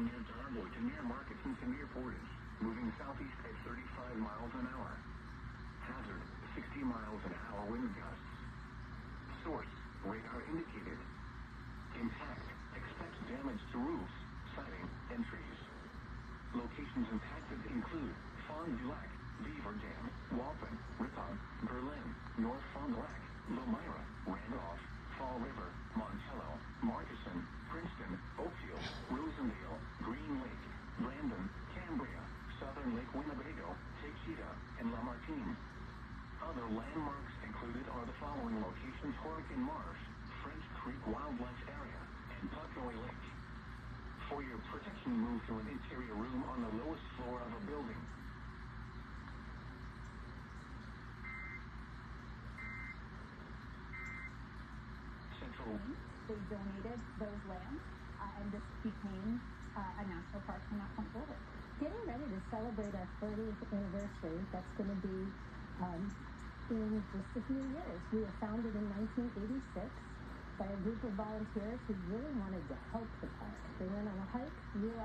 from near Darboy to near Markets and to near Portage, moving southeast at 35 miles an hour. Hazard, 60 miles an hour wind gusts. Source, radar indicated. Impact, expect damage to roofs, siding, and trees. Locations impacted include Fond du Lac, Beaver Dam, Walton, Ripon, Berlin, North Fond du Lac, Lomira, Randolph, Fall River, Montello, Markeson, Princeton, Oakfield, Rosendale, Green Lake, Brandon, Cambria, Southern Lake Winnebago, Tequita, and Lamartine. Other landmarks included are the following locations: Hurricane Marsh, French Creek Wildlife Area, and Puckaway Lake. For your protection, move to an interior room on the lowest floor of a building. They donated those lands, and this became a national park from that point forward. Getting ready to celebrate our 30th anniversary, that's going to be in just a few years. We were founded in 1986 by a group of volunteers who really wanted to help the park. They went on a hike, realized